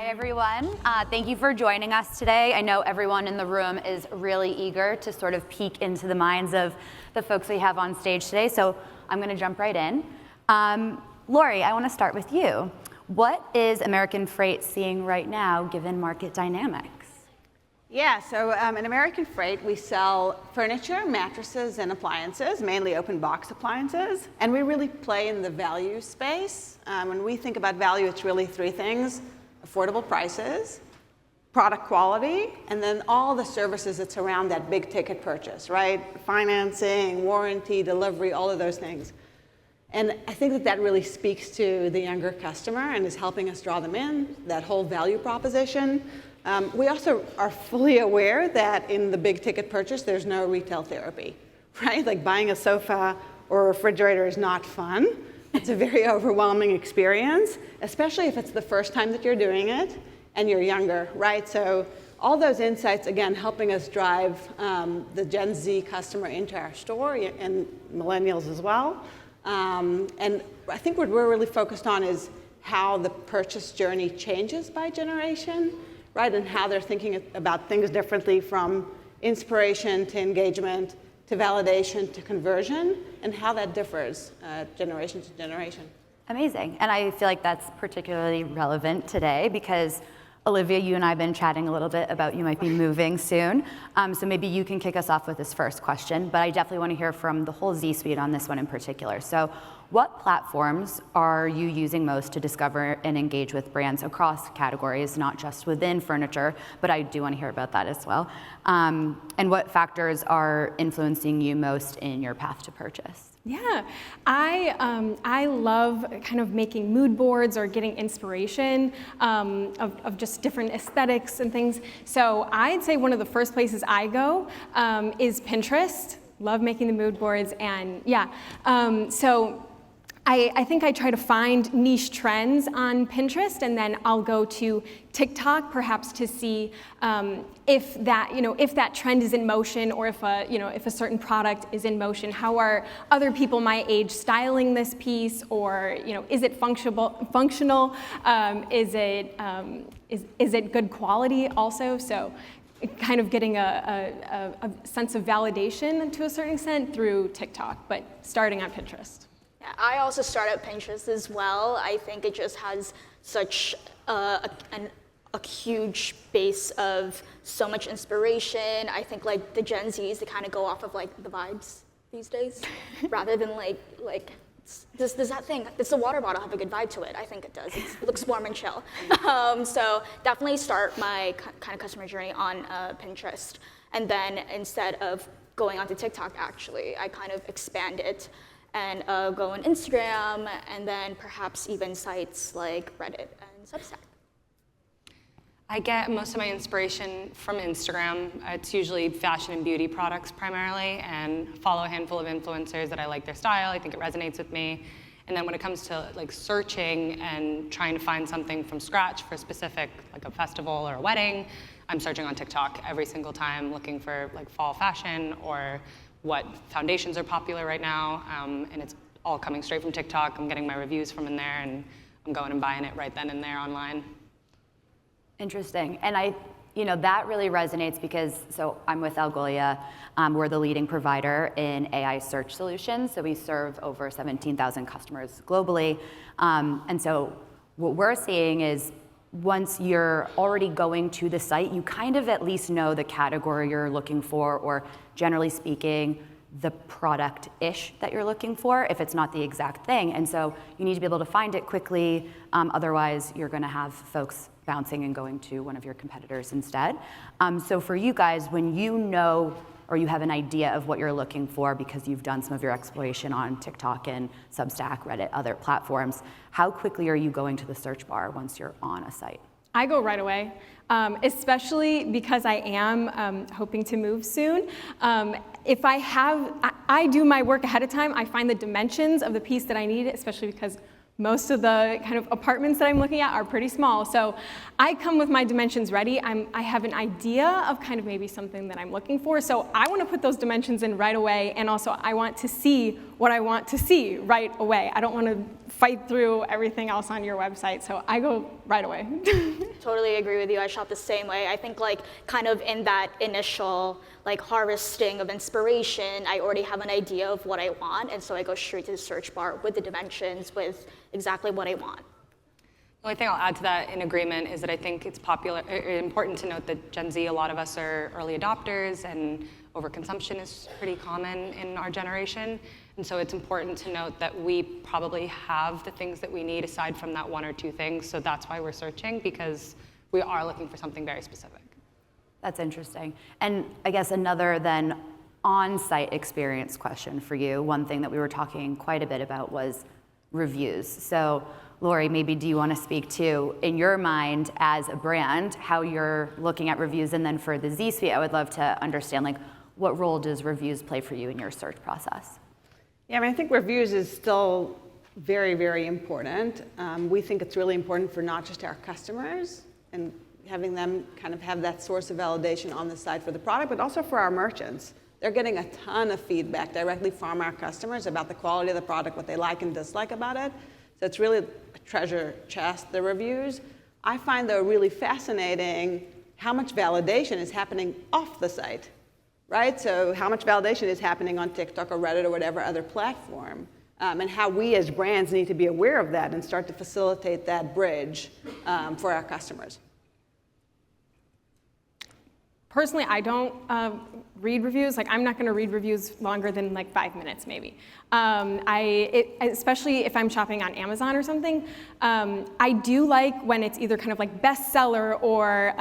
Hi, everyone. Thank you for joining us today. I know everyone in the room is really eager to sort of peek into the minds of the folks we have on stage today, so I'm going to jump right in. Lauri, I want to start with you. What is American Freight seeing right now, given market dynamics? Yeah, so in American Freight, we sell furniture, mattresses, and appliances, mainly open box appliances. And we really play in the value space. When we think about value, it's really three things: affordable prices, product quality, and then all the services that surround that big ticket purchase, right? Financing, warranty, delivery, all of those things. And I think that that really speaks to the younger customer and is helping us draw them in, that whole value proposition. We also are fully aware that in the big ticket purchase, there's no retail therapy, right? Like buying a sofa or a refrigerator is not fun. It's a very overwhelming experience, especially if it's the first time that you're doing it and you're younger, right? So all those insights, again, helping us drive the Gen Z customer into our store and millennials as well. And I think what we're really focused on is how the purchase journey changes by generation, right? And how they're thinking about things differently, from inspiration to engagement to validation to conversion, and how that differs generation to generation. Amazing. And I feel like that's particularly relevant today because, Olivia, you and I have been chatting a little bit about you might be moving soon. So maybe you can kick us off with this first question, but I definitely want to hear from the whole Z-Suite on this one in particular. So what platforms are you using most to discover and engage with brands across categories, not just within furniture, but I do want to hear about that as well. And what factors are influencing you most in your path to purchase? Yeah, I love kind of making mood boards or getting inspiration of just different aesthetics and things. So I'd say one of the first places I go is Pinterest. Love making the mood boards, and yeah, so I think I try to find niche trends on Pinterest, and then I'll go to TikTok perhaps to see if that trend is in motion, or if a certain product is in motion. How are other people my age styling this piece, or is it functional? Is it good quality also? So kind of getting a sense of validation to a certain extent through TikTok, but starting on Pinterest. Yeah, I also start at Pinterest as well. I think it just has such a huge base of so much inspiration. I think like the Gen Zs, they kind of go off of like the vibes these days, rather than like does that thing, does the water bottle have a good vibe to it? I think it does. It looks warm and chill. So definitely start my kind of customer journey on Pinterest, and then instead of going onto TikTok, actually, I kind of expand it and go on Instagram, and then perhaps even sites like Reddit and Substack. I get most of my inspiration from Instagram. It's usually fashion and beauty products primarily, and follow a handful of influencers that I like their style. I think it resonates with me. And then when it comes to like searching and trying to find something from scratch for a specific, like a festival or a wedding, I'm searching on TikTok every single time, looking for like fall fashion or what foundations are popular right now, and it's all coming straight from TikTok. I'm getting my reviews from in there, and I'm going and buying it right then and there online. Interesting. And that really resonates because, so I'm with Algolia. We're the leading provider in AI search solutions. So we serve over 17,000 customers globally. And so what we're seeing is once you're already going to the site, you kind of at least know the category you're looking for, or generally speaking, the product-ish that you're looking for, if it's not the exact thing. And so you need to be able to find it quickly. Otherwise, you're going to have folks bouncing and going to one of your competitors instead. So for you guys, when you know or you have an idea of what you're looking for because you've done some of your exploration on TikTok and Substack, Reddit, other platforms, how quickly are you going to the search bar once you're on a site? I go right away, especially because I am hoping to move soon. If I do my work ahead of time, I find the dimensions of the piece that I need, especially because most of the kind of apartments that I'm looking at are pretty small. So I come with my dimensions ready. I have an idea of kind of maybe something that I'm looking for. So I want to put those dimensions in right away. And also I want to see what I want to see right away. I don't want to fight through everything else on your website, so I go right away. Totally agree with you. I shop the same way. I think like kind of in that initial like harvesting of inspiration, I already have an idea of what I want, and so I go straight to the search bar with the dimensions, with exactly what I want. The only thing I'll add to that in agreement is that I think it's important to note that Gen Z, a lot of us are early adopters, and overconsumption is pretty common in our generation. And so it's important to note that we probably have the things that we need aside from that one or two things. So that's why we're searching, because we are looking for something very specific. That's interesting. And I guess another then on-site experience question for you. One thing that we were talking quite a bit about was reviews. So Lauri, maybe do you want to speak to, in your mind as a brand, how you're looking at reviews? And then for the Z Suite, I would love to understand, like, what role does reviews play for you in your search process? Yeah, I mean, I think reviews is still very, very important. We think it's really important for not just our customers and having them kind of have that source of validation on the site for the product, but also for our merchants. They're getting a ton of feedback directly from our customers about the quality of the product, what they like and dislike about it. So it's really a treasure chest, the reviews. I find, though, really fascinating how much validation is happening off the site, right? So how much validation is happening on TikTok or Reddit or whatever other platform, and how we as brands need to be aware of that and start to facilitate that bridge for our customers. Personally, I don't read reviews. Like, I'm not going to read reviews longer than like 5 minutes, maybe. Especially if I'm shopping on Amazon or something. I do like when it's either kind of like bestseller or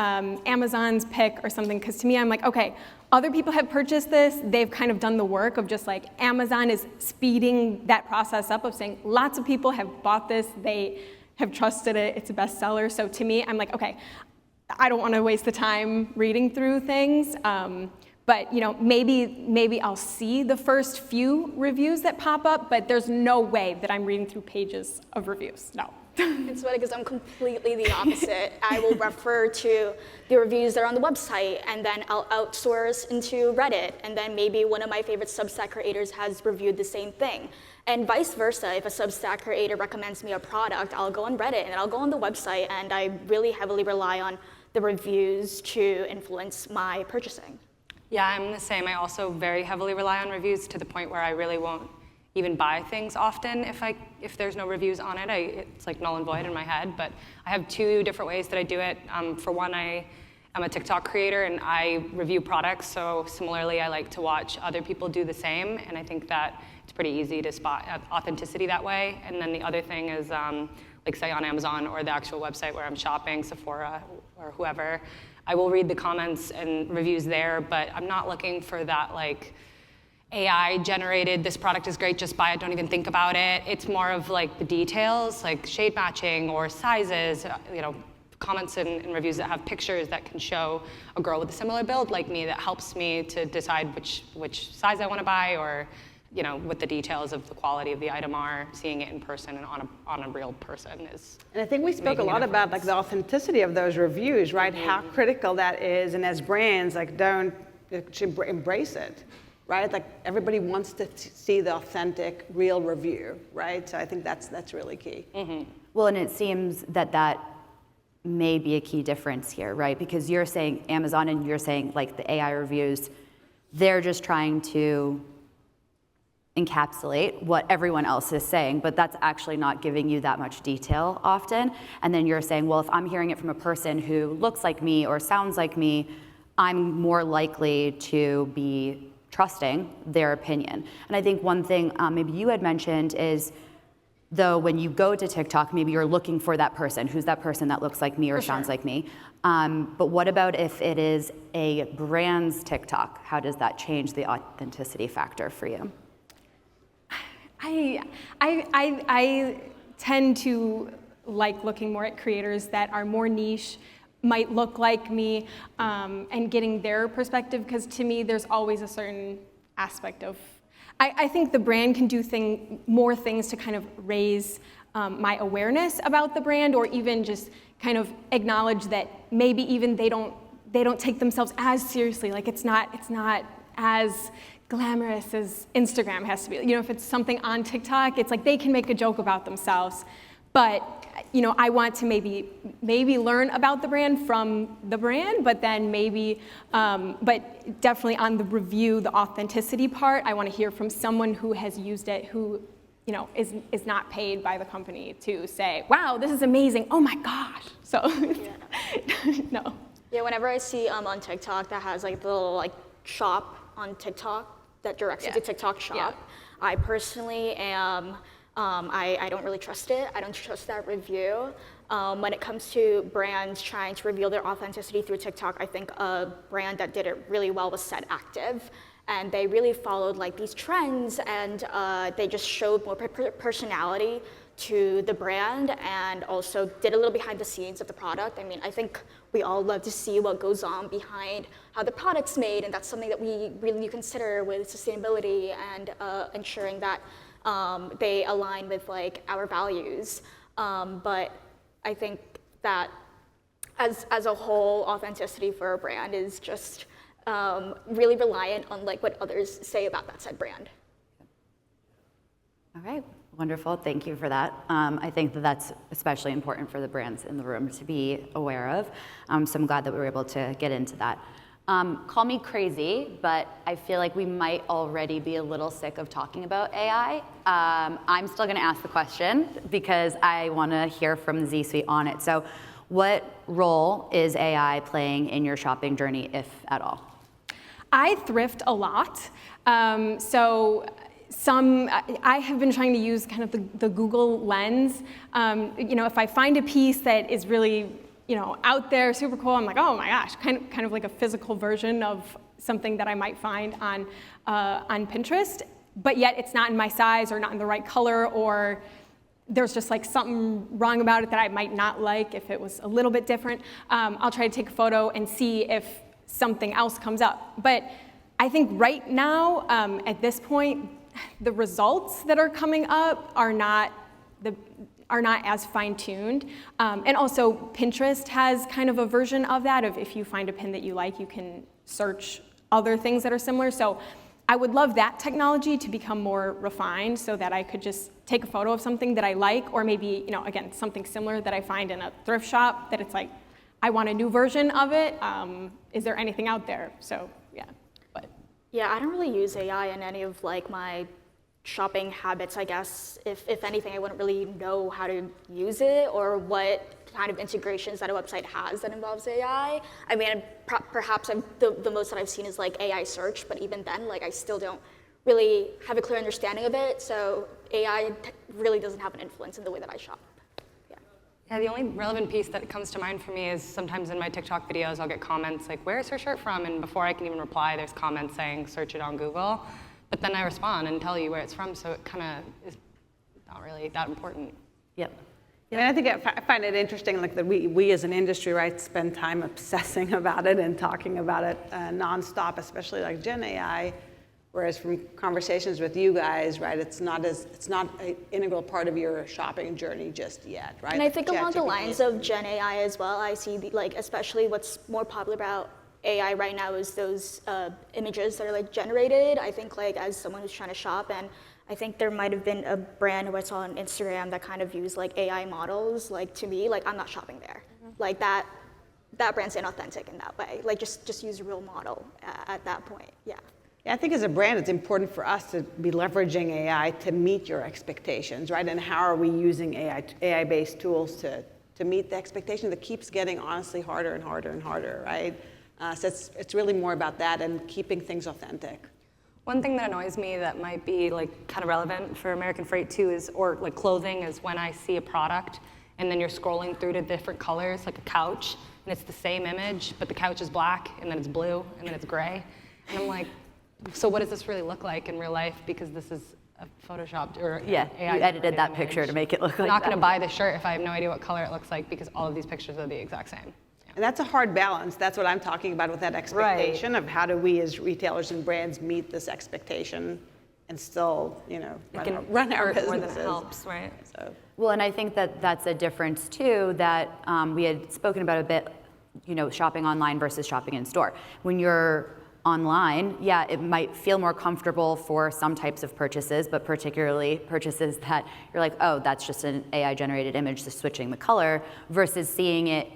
Amazon's pick or something, because to me, I'm like, okay, other people have purchased this. They've kind of done the work of just like Amazon is speeding that process up of saying lots of people have bought this. They have trusted it. It's a bestseller. So to me, I'm like, okay, I don't want to waste the time reading through things, but maybe I'll see the first few reviews that pop up, but there's no way that I'm reading through pages of reviews. No. It's funny because I'm completely the opposite. I will refer to the reviews that are on the website, and then I'll outsource into Reddit, and then maybe one of my favorite Substack creators has reviewed the same thing. And vice versa, if a Substack creator recommends me a product, I'll go on Reddit and I'll go on the website, and I really heavily rely on the reviews to influence my purchasing. Yeah, I'm the same. I also very heavily rely on reviews to the point where I really won't even buy things often if there's no reviews on it. It's like null and void in my head. But I have 2 different ways that I do it. For one, I'm a TikTok creator and I review products. So similarly, I like to watch other people do the same. And I think that it's pretty easy to spot authenticity that way. And then the other thing is, like say on Amazon or the actual website where I'm shopping, Sephora or whoever, I will read the comments and reviews there, but I'm not looking for that like AI generated, this product is great, just buy it, don't even think about it. It's more of like the details, like shade matching or sizes, comments and reviews that have pictures that can show a girl with a similar build like me that helps me to decide which size I want to buy, or what the details of the quality of the item are. Seeing it in person and on a real person is. And I think we spoke a lot about like the authenticity of those reviews, right? Mm-hmm. How critical that is, and as brands, like should embrace it, right? Like everybody wants to see the authentic, real review, right? So I think that's really key. Mm-hmm. Well, and it seems that may be a key difference here, right? Because you're saying Amazon and you're saying like the AI reviews, they're just trying to encapsulate what everyone else is saying, but that's actually not giving you that much detail often. And then you're saying, well, if I'm hearing it from a person who looks like me or sounds like me, I'm more likely to be trusting their opinion. And I think one thing maybe you had mentioned is, though, when you go to TikTok, maybe you're looking for that person. Who's that person that looks like me or sounds like me? But what about if it is a brand's TikTok? How does that change the authenticity factor for you? I tend to like looking more at creators that are more niche, might look like me, and getting their perspective, because to me there's always a certain aspect of, I think the brand can do more things to kind of raise my awareness about the brand, or even just kind of acknowledge that maybe even they don't take themselves as seriously, like it's not as glamorous as Instagram has to be. You know, if it's something on TikTok, it's like they can make a joke about themselves, but you know, I want to maybe learn about the brand from the brand, but then but definitely on the review, the authenticity part, I want to hear from someone who has used it, who, you know, is not paid by the company to say, wow, this is amazing, oh my gosh. So, no. Yeah, whenever I see on TikTok that has like the little like shop on TikTok that directs you to TikTok shop, I personally am, I don't really trust it. I don't trust that review. When it comes to brands trying to reveal their authenticity through TikTok, I think a brand that did it really well was Set Active. And they really followed like these trends, and they just showed more personality to the brand, and also did a little behind the scenes of the product. I mean, I think we all love to see what goes on behind how the product's made, and that's something that we really consider with sustainability and ensuring that they align with like our values. But I think that as a whole, authenticity for a brand is just really reliant on like what others say about that said brand. All right, wonderful. Thank you for that. I think that that's especially important for the brands in the room to be aware of. So I'm glad that we were able to get into that. Call me crazy, but I feel like we might already be a little sick of talking about AI. I'm still going to ask the question because I want to hear from the Z-Suite on it. So what role is AI playing in your shopping journey, if at all? I thrift a lot. I have been trying to use kind of the Google lens. You know, if I find a piece that is really, you know, out there, super cool, I'm like, oh my gosh, kind of like a physical version of something that I might find on Pinterest, but yet it's not in my size or not in the right color, or there's just like something wrong about it that I might not like if it was a little bit different. I'll try to take a photo and see if something else comes up. But I think right now, at this point, the results that are coming up are not as fine-tuned. And also Pinterest has kind of a version of that, of if you find a pin that you like, you can search other things that are similar. So I would love that technology to become more refined so that I could just take a photo of something that I like, or maybe, you know, again, something similar that I find in a thrift shop that it's like, I want a new version of it. Is there anything out there? So, yeah. But yeah, I don't really use AI in any of like my shopping habits, I guess. If anything, I wouldn't really know how to use it or what kind of integrations that a website has that involves AI. I mean, perhaps the most that I've seen is like AI search, but even then, like I still don't really have a clear understanding of it. So AI really doesn't have an influence in the way that I shop. Yeah, the only relevant piece that comes to mind for me is sometimes in my TikTok videos, I'll get comments like, where's her shirt from? And before I can even reply, there's comments saying, search it on Google. But then I respond and tell you where it's from, so it kind of is not really that important. Yep. And I think I find it interesting, like that we as an industry, right, spend time obsessing about it and talking about it nonstop, especially like Gen AI. Whereas from conversations with you guys, right, it's not an integral part of your shopping journey just yet, right? And I think along the lines of Gen AI as well, I see like especially what's more popular about AI right now is those images that are like generated. I think like as someone who's trying to shop, and I think there might have been a brand who I saw on Instagram that kind of used like AI models. Like to me, like I'm not shopping there. Like that brand's inauthentic in that way. Like just use a real model at that point. Yeah. Yeah, I think as a brand, it's important for us to be leveraging AI to meet your expectations, right? And how are we using AI-based tools to meet the expectation that keeps getting honestly harder and harder and harder, right? So it's really more about that and keeping things authentic. One thing that annoys me that might be like kind of relevant for American Freight too is, or like clothing, is when I see a product and then you're scrolling through to different colors, like a couch, and it's the same image, but the couch is black, and then it's blue, and then it's gray. And I'm like, so what does this really look like in real life? Because this is a photoshopped or Yeah, AI you edited that image. picture to make it look like I'm not that. going to buy the shirt if I have no idea what color it looks like, because all of these pictures are the exact same. Yeah. And that's a hard balance. That's what I'm talking about with that expectation of how do we as retailers and brands meet this expectation and still, you know, run our businesses. More than it helps, right? So. Well, and I think that that's a difference too that we had spoken about a bit, you know, shopping online versus shopping in store. When you're online, yeah, it might feel more comfortable for some types of purchases, but particularly purchases that you're like, oh, that's just an AI generated image, just switching the color, versus seeing it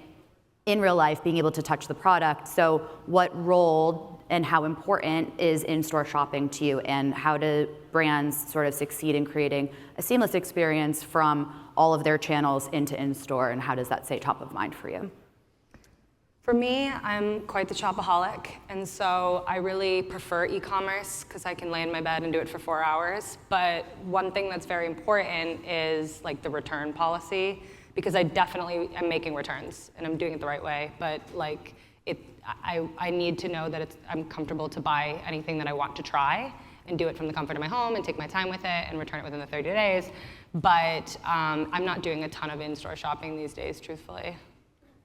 in real life, being able to touch the product. So what role and how important is in-store shopping to you, and how do brands sort of succeed in creating a seamless experience from all of their channels into in-store, and how does that stay top of mind for you? For me, I'm quite the shopaholic, and so I really prefer e-commerce because I can lay in my bed and do it for 4 hours. But one thing that's very important is like the return policy, because I definitely am making returns and I'm doing it the right way. But like I need to know that I'm comfortable to buy anything that I want to try and do it from the comfort of my home and take my time with it and return it within the 30 days. But I'm not doing a ton of in-store shopping these days, truthfully.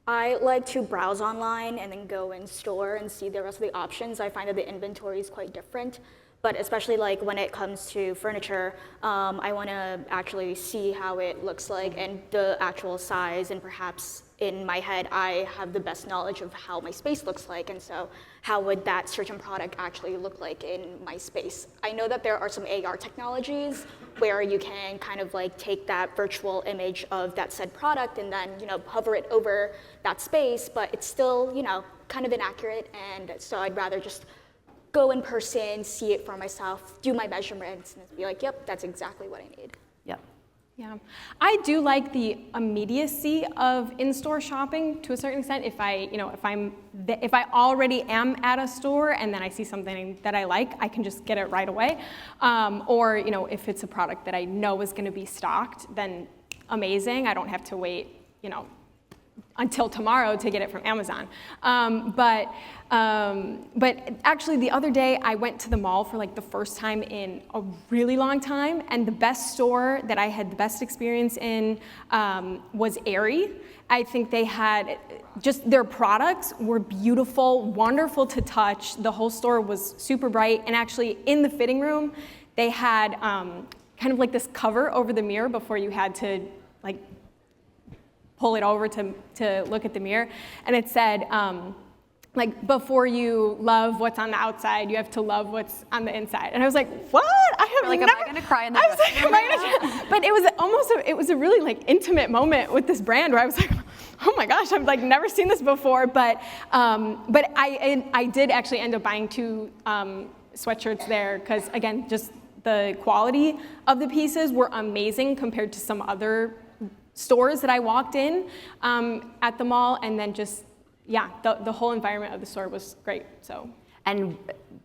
I like to browse online and then go in store and see the rest of the options. I find that the inventory is quite different, but especially like when it comes to furniture, I want to actually see how it looks like and the actual size, and perhaps in my head I have the best knowledge of how my space looks like, and so how would that certain product actually look like in my space. I know that there are some AR technologies where you can kind of like take that virtual image of that said product and then, you know, hover it over that space, but it's still, you know, kind of inaccurate, and so I'd rather just go in person, see it for myself, do my measurements, and be like, yep, that's exactly what I need. Yep. Yeah, I do like the immediacy of in-store shopping to a certain extent. If I already am at a store and then I see something that I like, I can just get it right away. Or if it's a product that I know is going to be stocked, then amazing. I don't have to wait, until tomorrow to get it from Amazon. But actually the other day I went to the mall for like the first time in a really long time, and the best store that I had the best experience in was Aerie. I think they had just, their products were beautiful, wonderful to touch. The whole store was super bright, and actually in the fitting room they had kind of like this cover over the mirror before you had to like pull it over to look at the mirror, and it said, like, before you love what's on the outside, you have to love what's on the inside. And I was like, what? I have like, never, am I gonna cry in the I was like, am I gonna, but it was almost, it was a really like intimate moment with this brand where I was like, oh my gosh, I've like never seen this before. But I did actually end up buying 2 sweatshirts there, because again, just the quality of the pieces were amazing compared to some other stores that I walked in at the mall, and then just, yeah, the whole environment of the store was great. So, and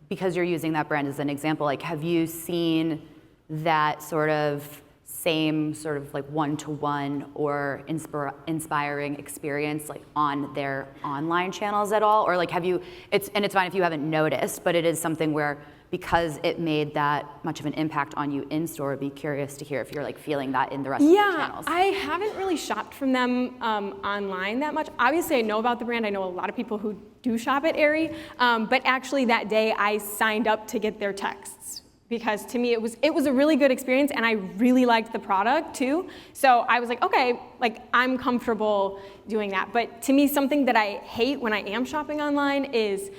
because you're using that brand as an example, like, have you seen that sort of same sort of like one-to-one or inspiring experience like on their online channels at all? Or like, have you, it's fine if you haven't noticed, but it is something where, because it made that much of an impact on you in store, I'd be curious to hear if you're like feeling that in the rest of your channels. Yeah, I haven't really shopped from them online that much. Obviously, I know about the brand. I know a lot of people who do shop at Aerie, but actually that day I signed up to get their texts, because to me it was a really good experience, and I really liked the product too. So I was like, okay, like I'm comfortable doing that. But to me, something that I hate when I am shopping online is,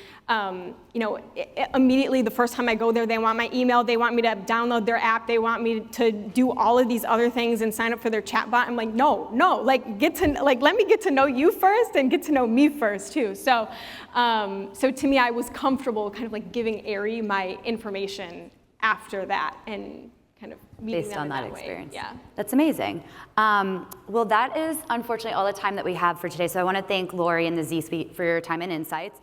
immediately the first time I go there, they want my email, they want me to download their app, they want me to do all of these other things and sign up for their chatbot. I'm like, no, like let me get to know you first and get to know me first too. So, so to me, I was comfortable kind of like giving Aerie my information after that, and kind of meeting based them on in that way. experience. Yeah. That's amazing. Well, that is unfortunately all the time that we have for today. So I want to thank Lauri and the Z Suite for your time and insights.